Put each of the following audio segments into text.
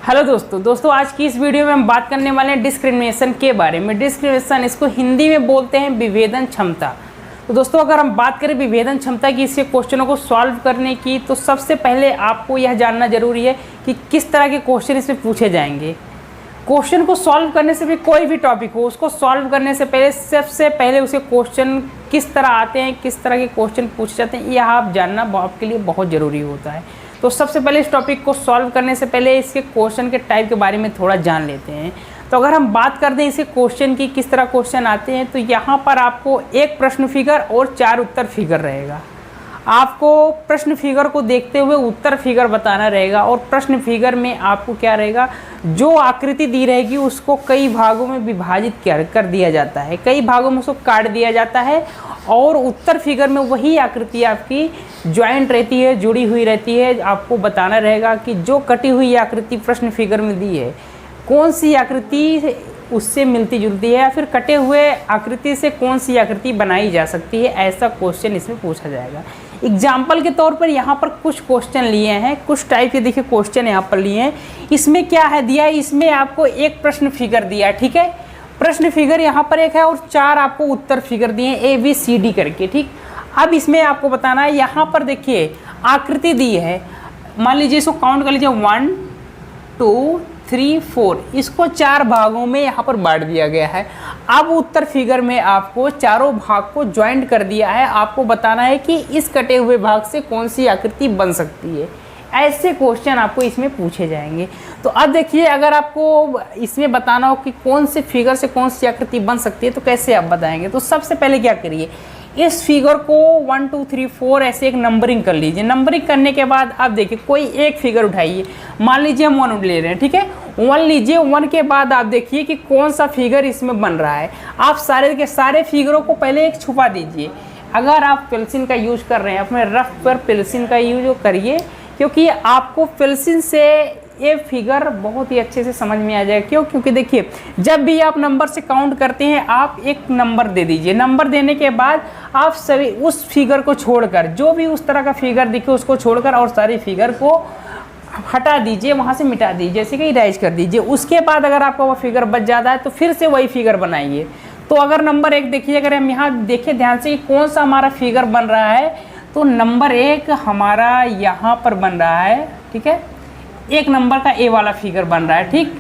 Hello दोस्तों आज की इस वीडियो में हम बात करने वाले हैं डिस्क्रिमिनेशन के बारे में। डिस्क्रिमिनेशन, इसको हिंदी में बोलते हैं विभेदन क्षमता। तो दोस्तों अगर हम बात करें विभेदन क्षमता की, इसके क्वेश्चनों को सॉल्व करने की, तो सबसे पहले आपको यह जानना जरूरी है कि किस तरह के क्वेश्चन इसमें पूछे जाएंगे। क्वेश्चन को सॉल्व करने से भी, कोई भी टॉपिक हो उसको सॉल्व करने से पहले सबसे पहले उसके क्वेश्चन किस तरह आते हैं, किस तरह के क्वेश्चन पूछे जाते हैं, यह आप जानना आपके लिए बहुत ज़रूरी होता है। तो सबसे पहले इस टॉपिक को सॉल्व करने से पहले इसके क्वेश्चन के टाइप के बारे में थोड़ा जान लेते हैं। तो अगर हम बात कर दें इसके क्वेश्चन की, किस तरह क्वेश्चन आते हैं, तो यहाँ पर आपको एक प्रश्न फिगर और 4 उत्तर फिगर रहेगा। आपको प्रश्न फिगर को देखते हुए उत्तर फिगर बताना रहेगा और प्रश्न फिगर में आपको क्या रहेगा, जो आकृति दी रहेगी उसको कई भागों में विभाजित कर दिया जाता है, कई भागों में उसको काट दिया जाता है और उत्तर फिगर में वही आकृति आपकी ज्वाइंट रहती है, जुड़ी हुई रहती है। आपको बताना रहेगा कि जो कटी हुई आकृति प्रश्न फिगर में दी है, कौन सी आकृति उससे मिलती जुलती है या फिर कटे हुए आकृति से कौन सी आकृति बनाई जा सकती है। ऐसा क्वेश्चन इसमें पूछा जाएगा। एग्जाम्पल के तौर पर यहाँ पर कुछ क्वेश्चन लिए हैं, कुछ टाइप के देखिए क्वेश्चन यहाँ पर लिए हैं। इसमें क्या है दिया है, इसमें आपको एक प्रश्न फिगर दिया है, ठीक है। प्रश्न फिगर यहाँ पर एक है और 4 आपको उत्तर फिगर दिए हैं ABCD करके, ठीक। अब इसमें आपको बताना है, यहाँ पर देखिए आकृति दी है, मान लीजिए इसको काउंट कर लीजिए 1 2 3 4, इसको 4 भागों में यहाँ पर बांट दिया गया है। अब उत्तर फिगर में आपको चारों भाग को ज्वाइंट कर दिया है। आपको बताना है कि इस कटे हुए भाग से कौन सी आकृति बन सकती है। ऐसे क्वेश्चन आपको इसमें पूछे जाएंगे। तो अब देखिए, अगर आपको इसमें बताना हो कि कौन से फिगर से कौन सी आकृति बन सकती है तो कैसे आप बताएंगे। तो सबसे पहले क्या करिए, इस फिगर को 1 2 3 4 ऐसे एक नंबरिंग कर लीजिए। नंबरिंग करने के बाद आप देखिए कोई एक फिगर उठाइए, मान लीजिए हम 1 ले रहे हैं, ठीक है। 1 लीजिए, 1 के बाद आप देखिए कि कौन सा फिगर इसमें बन रहा है। आप सारे के सारे फिगरों को पहले एक छुपा दीजिए। अगर आप पेंसिल का यूज कर रहे हैं, अपने रफ पर पेंसिल का यूज करिए, क्योंकि आपको पेंसिल से ये फिगर बहुत ही अच्छे से समझ में आ जाएगा। क्यों? क्योंकि देखिए, जब भी आप नंबर से काउंट करते हैं, आप एक नंबर दे दीजिए। नंबर देने के बाद आप सभी उस फिगर को छोड़कर, जो भी उस तरह का फिगर दिखे उसको छोड़कर और सारी फिगर को हटा दीजिए, वहाँ से मिटा दीजिए, जैसे कि इरेज कर दीजिए। उसके बाद अगर आपका वो फिगर बच जाता है तो फिर से वही फिगर बनाइए। तो अगर नंबर 1 देखिए, अगर हम यहाँ देखिए ध्यान से कि कौन सा हमारा फिगर बन रहा है, तो नंबर 1 हमारा यहाँ पर बन रहा है, ठीक है। 1 नंबर का ए वाला फिगर बन रहा है, ठीक।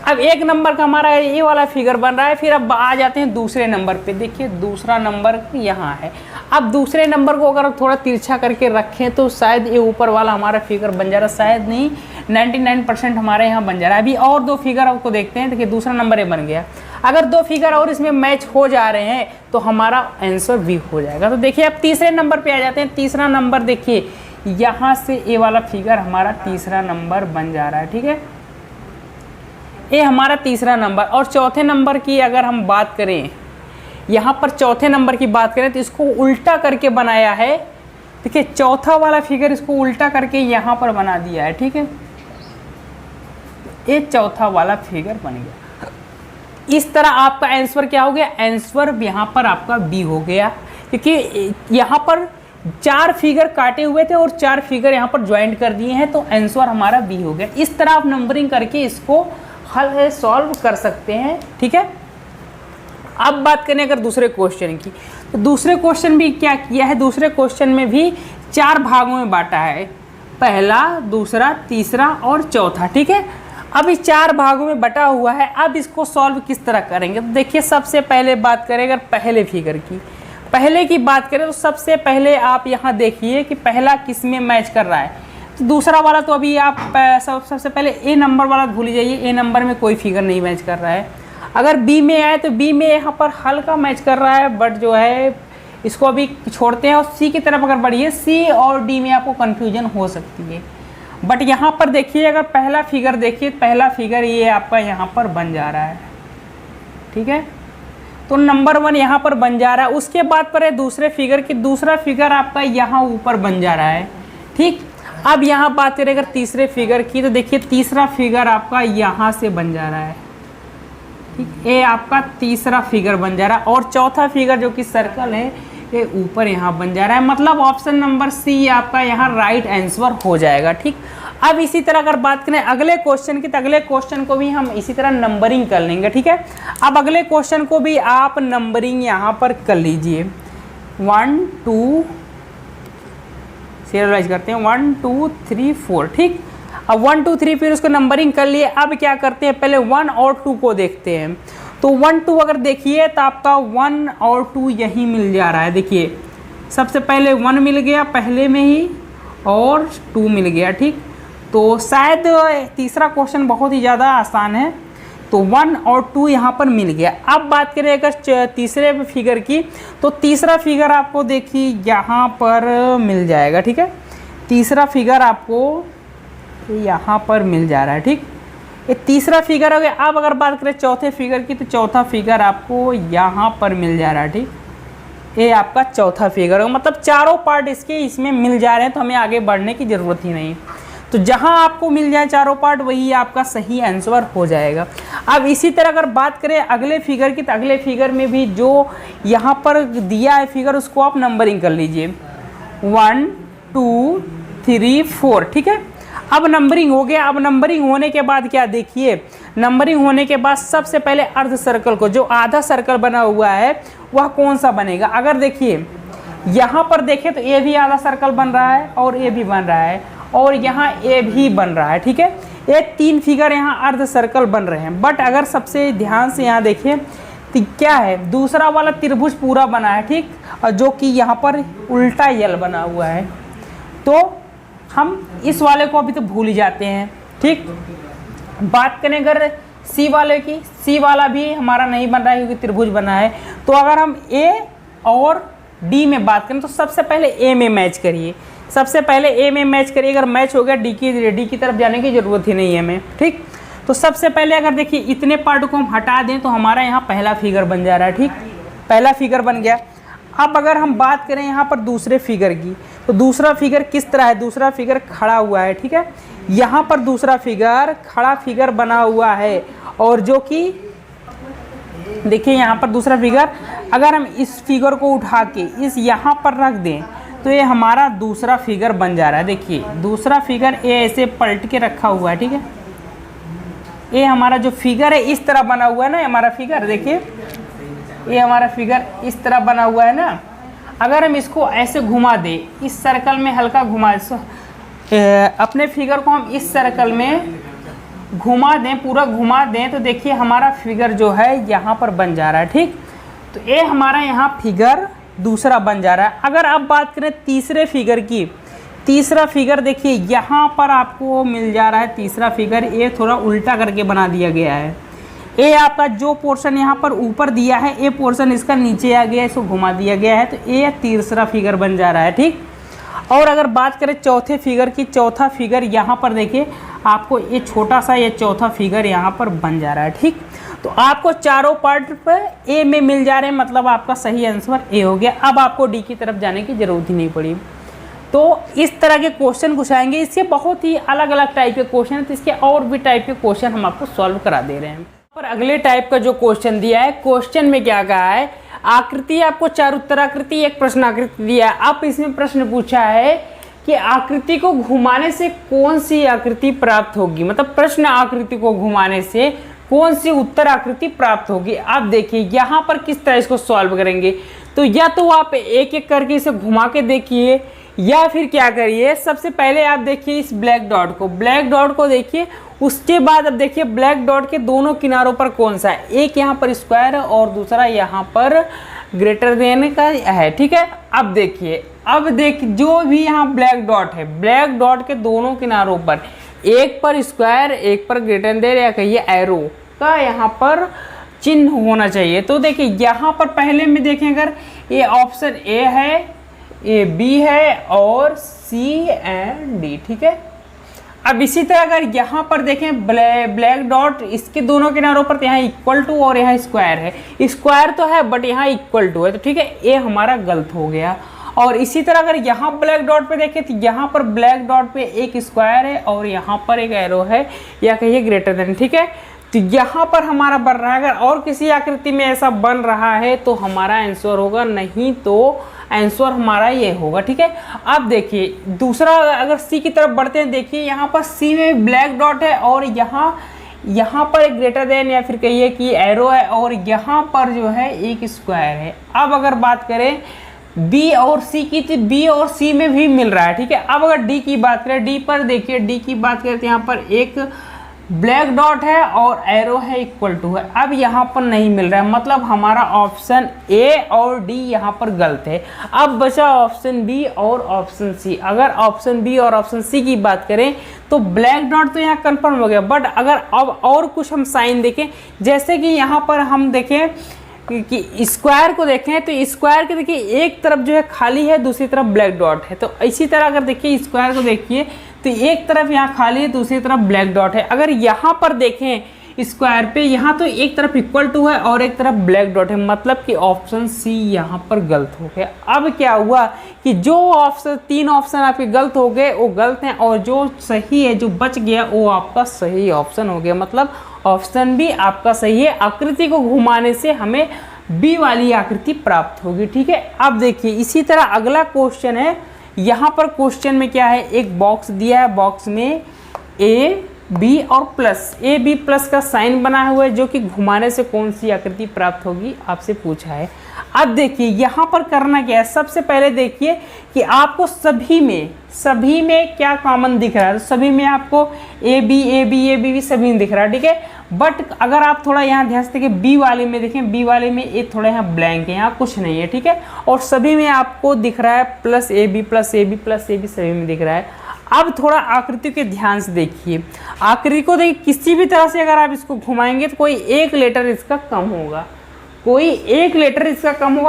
अब 1 नंबर का हमारा ए वाला फिगर बन रहा है। फिर अब आ जाते हैं दूसरे नंबर पे। देखिए दूसरा नंबर यहाँ है। अब दूसरे नंबर को अगर थोड़ा तिरछा करके रखें तो शायद ये ऊपर वाला हमारा फिगर बन जा रहा है, शायद नहीं, 99% हमारे यहाँ बन जा रहा है। अभी और 2 फिगर आपको देखते हैं। देखिए दूसरा नंबर ये बन गया। अगर 2 फिगर और इसमें मैच हो जा रहे हैं तो हमारा आंसर भी हो जाएगा। तो देखिए अब तीसरे नंबर पे आ जाते हैं। तीसरा नंबर देखिए, यहाँ से ए वाला फिगर हमारा तीसरा नंबर बन जा रहा है, ठीक है। ये हमारा तीसरा नंबर। और चौथे नंबर की अगर हम बात करें, यहाँ पर चौथे नंबर की बात करें तो इसको उल्टा करके बनाया है। देखिए चौथा वाला फिगर इसको उल्टा करके यहाँ पर बना दिया है, ठीक है। ये चौथा वाला फिगर बन गया। इस तरह आपका आंसर क्या हो गया, आंसर यहाँ पर आपका बी हो गया, क्योंकि यहाँ पर 4 फिगर काटे हुए थे और 4 फिगर यहाँ पर ज्वाइंट कर दिए हैं, तो आंसर हमारा बी हो गया। इस तरह आप नंबरिंग करके इसको हल सॉल्व कर सकते हैं, ठीक है। अब बात करें अगर दूसरे क्वेश्चन की, तो दूसरे क्वेश्चन भी क्या किया है, दूसरे क्वेश्चन में भी 4 भागों में बांटा है, पहला, दूसरा, तीसरा और चौथा, ठीक है। अब इस 4 भागों में बटा हुआ है। अब इसको सॉल्व किस तरह करेंगे, तो देखिए सबसे पहले बात करें अगर पहले फिगर की, पहले की बात करें तो सबसे पहले आप यहाँ देखिए कि पहला किस में मैच कर रहा है। तो दूसरा वाला तो अभी आप सबसे पहले ए नंबर वाला भूल जाइए, ए नंबर में कोई फिगर नहीं मैच कर रहा है। अगर बी में आए तो बी में यहाँ पर हल्का मैच कर रहा है, बट जो है इसको अभी छोड़ते हैं। और सी की तरफ अगर बढ़िए, सी और डी में आपको कन्फ्यूजन हो सकती है। बट यहाँ पर देखिए, अगर पहला फिगर देखिए, पहला फिगर ये आपका यहाँ पर बन जा रहा है, ठीक है। तो नंबर 1 यहाँ पर बन जा रहा है। उसके बाद पर है दूसरे फिगर की, दूसरा फिगर आपका यहाँ ऊपर बन जा रहा है, ठीक। अब यहाँ बात करें अगर तीसरे फिगर की, तो देखिए तीसरा फिगर आपका यहाँ से बन जा रहा है, ठीक। ये आपका तीसरा फिगर बन जा रहा है। और चौथा फिगर जो कि सर्कल है, ये ऊपर यहाँ बन जा रहा है। मतलब ऑप्शन नंबर सी आपका यहाँ राइट आंसर हो जाएगा, ठीक। अब इसी तरह अगर बात करें अगले क्वेश्चन की, तो अगले क्वेश्चन को भी हम इसी तरह नंबरिंग कर लेंगे, ठीक है। अब अगले क्वेश्चन को भी आप नंबरिंग यहाँ पर कर लीजिए, 1 2 सीरियलाइज करते हैं, 1 2 3 4, ठीक। अब 1 2 3 फिर उसको नंबरिंग कर लिए। अब क्या करते हैं, पहले 1 और 2 को देखते हैं। तो 1 2 अगर देखिए तो आपका 1 और 2 यहीं मिल जा रहा है। देखिए सबसे पहले 1 मिल गया पहले में ही और 2 मिल गया, ठीक। तो शायद तीसरा क्वेश्चन बहुत ही ज़्यादा आसान है। तो 1 और 2 यहाँ पर मिल गया। अब बात करें अगर तीसरे फिगर की, तो तीसरा फिगर आपको देखिए यहाँ पर मिल जाएगा, ठीक है। तीसरा फिगर आपको यहाँ पर मिल जा रहा है, ठीक। ये तीसरा फिगर हो गया। अब अगर बात करें चौथे फिगर की, तो चौथा फिगर आपको यहाँ पर मिल जा रहा है, ठीक। ये आपका चौथा फिगर होगा, मतलब चारों पार्ट इसके इसमें मिल जा रहे हैं, तो हमें आगे बढ़ने की ज़रूरत ही नहीं। तो जहाँ आपको मिल जाए चारों पार्ट वही आपका सही आंसर हो जाएगा। अब इसी तरह अगर बात करें अगले फिगर की, तो अगले फिगर में भी जो यहाँ पर दिया है फिगर उसको आप नंबरिंग कर लीजिए, 1 2 3 4, ठीक है। अब नंबरिंग हो गया। अब नंबरिंग होने के बाद क्या देखिए, नंबरिंग होने के बाद सबसे पहले अर्ध सर्कल को, जो आधा सर्कल बना हुआ है वह कौन सा बनेगा। अगर देखिए यहाँ पर देखें तो ये भी आधा सर्कल बन रहा है और ये भी बन रहा है और यहाँ ये भी बन रहा है, ठीक है। ये 3 फिगर यहाँ अर्ध सर्कल बन रहे हैं। बट अगर सबसे ध्यान से यहाँ देखिए तो क्या है, दूसरा वाला त्रिभुज पूरा बना है, ठीक, और जो कि यहाँ पर उल्टा यल बना हुआ है। तो हम इस वाले को अभी तो भूल ही जाते हैं, ठीक। बात करें अगर सी वाले की, सी वाला भी हमारा नहीं बन रहा है क्योंकि त्रिभुज बना है। तो अगर हम ए और डी में बात करें तो सबसे पहले ए में मैच करिए, सबसे पहले ए में मैच करिए। अगर मैच हो गया डी की तरफ जाने की ज़रूरत ही नहीं है हमें, ठीक। तो सबसे पहले अगर देखिए इतने पार्ट को हम हटा दें तो हमारा यहाँ पहला फिगर बन जा रहा है, ठीक, पहला फिगर बन गया। अब अगर हम बात करें यहाँ पर दूसरे फिगर की, तो दूसरा फिगर किस तरह है, दूसरा फिगर खड़ा हुआ है, ठीक है। यहाँ पर दूसरा फिगर खड़ा फिगर बना हुआ है और जो कि देखिए यहाँ पर दूसरा फिगर, अगर हम इस फिगर को उठा के इस यहाँ पर रख दें तो ये हमारा दूसरा फिगर बन जा रहा है। देखिए दूसरा फिगर ये ऐसे पलट के रखा हुआ है, ठीक है। ये हमारा जो फिगर है इस तरह बना हुआ है ना, हमारा फिगर देखिए ये हमारा फिगर इस तरह बना हुआ है ना। अगर हम इसको ऐसे घुमा दें, इस सर्कल में हल्का घुमा, अपने फिगर को हम इस सर्कल में घुमा दें, पूरा घुमा दें, तो देखिए हमारा फिगर जो है यहाँ पर बन जा रहा है, ठीक। तो ये हमारा यहाँ फिगर दूसरा बन जा रहा है। अगर आप बात करें तीसरे फिगर की, तीसरा फिगर देखिए यहाँ पर आपको मिल जा रहा है तीसरा फिगर, ये थोड़ा उल्टा करके बना दिया गया है। ये आपका जो पोर्शन यहाँ पर ऊपर दिया है ये पोर्शन इसका नीचे आ गया, इसको घुमा दिया गया है, तो ये तीसरा फिगर बन जा रहा है, ठीक। और अगर बात करें चौथे फिगर की, चौथा फिगर यहाँ पर देखिए आपको ये छोटा सा ये चौथा फिगर यहाँ पर बन जा रहा है, ठीक। तो आपको चारों पार्ट पर ए में मिल जा रहे हैं, मतलब आपका सही आंसर ए हो गया। अब आपको डी की तरफ जाने की ज़रूरत ही नहीं पड़ी। तो इस तरह के क्वेश्चन कुछ आएंगे, इसके बहुत ही अलग अलग टाइप के क्वेश्चन हैं, तो इसके और भी टाइप के क्वेश्चन हम आपको सॉल्व करा दे रहे हैं। पर अगले टाइप का जो क्वेश्चन दिया है, क्वेश्चन में क्या कहा है, आकृति आपको 4 उत्तराकृति 1 प्रश्न आकृति दिया है। अब इसमें प्रश्न पूछा है कि आकृति को घुमाने से कौन सी आकृति प्राप्त होगी, मतलब प्रश्न आकृति को घुमाने से कौन सी उत्तर आकृति प्राप्त होगी। आप देखिए यहाँ पर किस तरह इसको सॉल्व करेंगे, तो या तो आप एक एक करके इसे घुमा के देखिए या फिर क्या करिए, सबसे पहले आप देखिए इस ब्लैक डॉट को देखिए, उसके बाद अब देखिए ब्लैक डॉट के दोनों किनारों पर कौन सा है, एक यहाँ पर स्क्वायर है और दूसरा यहाँ पर ग्रेटर देन का है, ठीक है। अब देखिए जो भी यहाँ ब्लैक डॉट है, ब्लैक डॉट के दोनों किनारों पर, एक पर स्क्वायर एक पर ग्रेटर देन या कहिए एरो का यहाँ पर चिन्ह होना चाहिए। तो देखिए यहाँ पर पहले में देखें, अगर ये ऑप्शन ए है, ए बी है और सी एंड डी, ठीक है। अब इसी तरह अगर यहाँ पर देखें ब्लैक डॉट, इसके दोनों किनारों पर, तो यहाँ इक्वल टू और यहाँ स्क्वायर है, स्क्वायर तो है बट यहाँ इक्वल टू है, तो ठीक है, ये हमारा गलत हो गया। और इसी तरह अगर यहाँ ब्लैक डॉट पे देखें तो यहाँ पर ब्लैक डॉट पे एक स्क्वायर है और यहाँ पर एक एरो है या कहिए ग्रेटर देन, ठीक है। तो यहाँ पर हमारा बन रहा है, अगर और किसी आकृति में ऐसा बन रहा है तो हमारा आंसर होगा, नहीं तो आंसर हमारा ये होगा। ठीक है, अब देखिए दूसरा, अगर सी की तरफ बढ़ते हैं, देखिए यहाँ पर सी में ब्लैक डॉट है और यहाँ पर एक ग्रेटर देन या फिर कहिए कि एरो है और यहाँ पर जो है एक स्क्वायर है। अब अगर बात करें बी और सी की, तो बी और सी में भी मिल रहा है। ठीक है, अब अगर डी की बात करें, डी पर देखिए, डी की बात करें तो यहाँ पर एक ब्लैक डॉट है और एरो है इक्वल टू है। अब यहाँ पर नहीं मिल रहा है, मतलब हमारा ऑप्शन ए और डी यहाँ पर गलत है। अब बचा ऑप्शन बी और ऑप्शन सी। अगर ऑप्शन बी और ऑप्शन सी की बात करें तो ब्लैक डॉट तो यहाँ कंफर्म हो गया, बट अगर अब और कुछ हम साइन देखें, जैसे कि यहाँ पर हम देखें कि स्क्वायर को देखें, तो स्क्वायर के देखिए एक तरफ जो है खाली है, दूसरी तरफ ब्लैक डॉट है। तो इसी तरह अगर देखिए स्क्वायर को देखिए तो एक तरफ यहाँ खाली है, दूसरी तरफ ब्लैक डॉट है। अगर यहाँ पर देखें स्क्वायर पे, यहाँ तो एक तरफ इक्वल टू है और एक तरफ ब्लैक डॉट है, मतलब कि ऑप्शन सी यहाँ पर गलत हो गया। अब क्या हुआ कि जो ऑप्शन, तीन ऑप्शन आपके गलत हो गए वो गलत हैं और जो सही है, जो बच गया वो आपका सही ऑप्शन हो गया, मतलब ऑप्शन बी आपका सही है। आकृति को घुमाने से हमें बी वाली आकृति प्राप्त होगी। ठीक है, अब देखिए इसी तरह अगला क्वेश्चन है। यहाँ पर क्वेश्चन में क्या है, एक बॉक्स दिया है, बॉक्स में ए बी और प्लस, ए बी प्लस का साइन बना हुआ है, जो कि घुमाने से कौन सी आकृति प्राप्त होगी आपसे पूछा है। अब देखिए यहाँ पर करना क्या है, सबसे पहले देखिए कि आपको सभी में क्या कॉमन दिख रहा है। तो सभी में आपको ए बी सभी में दिख रहा है। ठीक है, बट अगर आप थोड़ा यहाँ ध्यान से देखें, बी वाले में देखें, बी वाले में ये थोड़ा यहाँ ब्लैंक है, यहाँ कुछ नहीं है। ठीक है, और सभी में आपको दिख रहा है प्लस ए बी सभी में दिख रहा है। अब थोड़ा आकृति के ध्यान से देखिए, आकृति को देखिए, किसी भी तरह से अगर आप इसको घुमाएंगे तो कोई एक लेटर इसका कम होगा,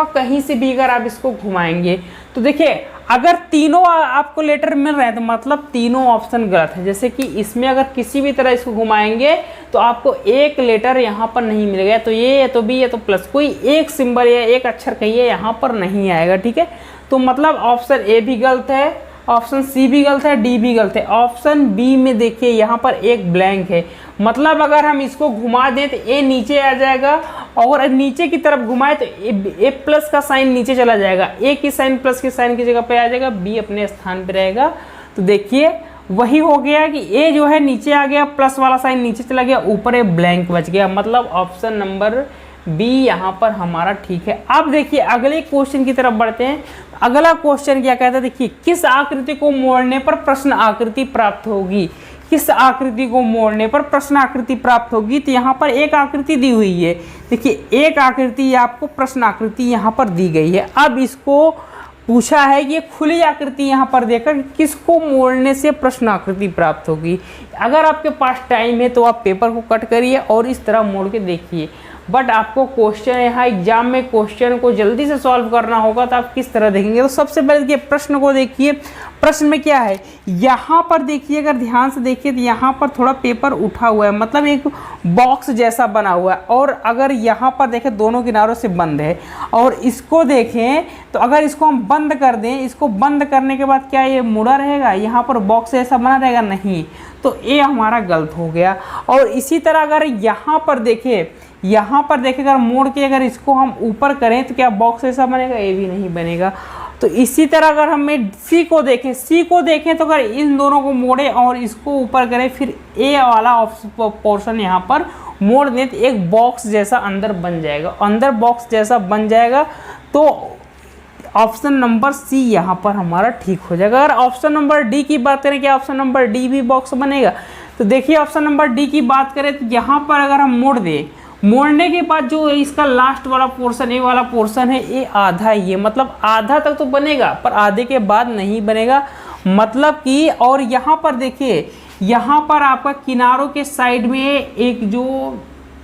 कहीं से भी अगर आप इसको घुमाएंगे। तो देखिए अगर तीनों आपको लेटर मिल रहे हैं तो मतलब तीनों ऑप्शन गलत है। जैसे कि इसमें अगर किसी भी तरह इसको घुमाएंगे तो आपको एक लेटर यहाँ पर नहीं मिलेगा, तो ये या तो बी या तो प्लस, कोई एक सिंबल या एक अक्षर कहिए यहाँ पर नहीं आएगा। ठीक है, तो मतलब ऑप्शन ए भी गलत है, ऑप्शन सी भी गलत है, डी भी गलत है। ऑप्शन बी में देखिए यहाँ पर एक ब्लैंक है, मतलब अगर हम इसको घुमा दें तो ए नीचे आ जाएगा और नीचे की तरफ घुमाए तो ए प्लस का साइन नीचे चला जाएगा, ए की साइन प्लस की साइन की जगह पे आ जाएगा, बी अपने स्थान पे रहेगा। तो देखिए वही हो गया कि ए जो है नीचे आ गया, प्लस वाला साइन नीचे चला गया, ऊपर ए ब्लैंक बच गया, मतलब ऑप्शन नंबर बी यहाँ पर हमारा ठीक है। अब देखिए अगले क्वेश्चन की तरफ बढ़ते हैं। अगला क्वेश्चन क्या कहता है, देखिए किस आकृति को मोड़ने पर प्रश्न आकृति प्राप्त होगी, किस आकृति को मोड़ने पर प्रश्न आकृति प्राप्त होगी। तो यहाँ पर एक आकृति दी हुई है, देखिए एक आकृति आपको प्रश्न आकृति यहाँ पर दी गई है। अब इसको पूछा है कि ये खुली आकृति यहाँ पर देखकर किसको मोड़ने से प्रश्न आकृति प्राप्त होगी। अगर आपके पास टाइम है तो आप पेपर को कट करिए और इस तरह मोड़ के देखिए, बट आपको क्वेश्चन यहाँ एग्जाम में क्वेश्चन को जल्दी से सॉल्व करना होगा तो आप किस तरह देखेंगे। तो सबसे पहले देखिए प्रश्न को देखिए, प्रश्न में क्या है, यहाँ पर देखिए, अगर ध्यान से देखिए तो यहाँ पर थोड़ा पेपर उठा हुआ है, मतलब एक बॉक्स जैसा बना हुआ है, और अगर यहाँ पर देखें दोनों किनारों से बंद है, और इसको देखें तो अगर इसको हम बंद कर दें, इसको बंद करने के बाद क्या ये मुड़ा रहेगा, यहाँ पर बॉक्स ऐसा बना रहेगा, नहीं, तो ये हमारा गलत हो गया। और इसी तरह अगर यहाँ पर देखें अगर मोड़ के अगर इसको हम ऊपर करें तो क्या बॉक्स ऐसा बनेगा, ये भी नहीं बनेगा। तो इसी तरह अगर हमें सी को देखें तो अगर इन दोनों को मोड़े और इसको ऊपर करें, फिर ए वाला पोर्शन यहाँ पर मोड़ दें तो एक बॉक्स जैसा अंदर बन जाएगा, अंदर बॉक्स जैसा बन जाएगा। तो ऑप्शन नंबर सी यहाँ पर हमारा ठीक हो जाएगा। अगर ऑप्शन नंबर डी की बात करें, क्या ऑप्शन नंबर डी भी बॉक्स बनेगा, तो देखिए ऑप्शन नंबर डी की बात करें तो यहाँ पर अगर हम मोड़ दें, मोड़ने के बाद जो इसका लास्ट वाला पोर्शन, ये वाला पोर्शन है, ये आधा ही है, मतलब आधा तक तो बनेगा पर आधे के बाद नहीं बनेगा, मतलब कि। और यहाँ पर देखिए, यहाँ पर आपका किनारों के साइड में एक जो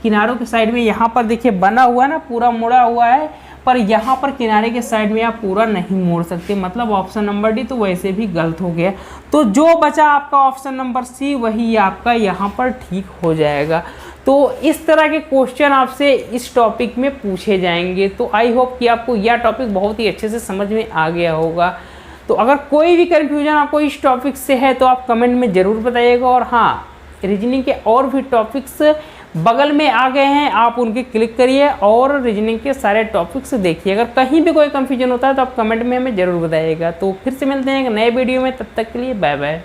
किनारों के साइड में यहाँ पर देखिए बना हुआ है ना, पूरा मुड़ा हुआ है, पर यहाँ पर किनारे के साइड में आप पूरा नहीं मोड़ सकते, मतलब ऑप्शन नंबर डी तो वैसे भी गलत हो गया। तो जो बचा आपका ऑप्शन नंबर सी, वही आपका यहाँ पर ठीक हो जाएगा। तो इस तरह के क्वेश्चन आपसे इस टॉपिक में पूछे जाएंगे। तो आई होप कि आपको यह टॉपिक बहुत ही अच्छे से समझ में आ गया होगा। तो अगर कोई भी कन्फ्यूजन आपको इस टॉपिक से है तो आप कमेंट में ज़रूर बताइएगा, और हाँ, रीजनिंग के और भी टॉपिक्स बगल में आ गए हैं, आप उनके क्लिक करिए और रीजनिंग के सारे टॉपिक्स देखिए। अगर कहीं भी कोई कंफ्यूजन होता है तो आप कमेंट में हमें ज़रूर बताइएगा। तो फिर से मिलते हैं एक नए वीडियो में, तब तक के लिए बाय बाय।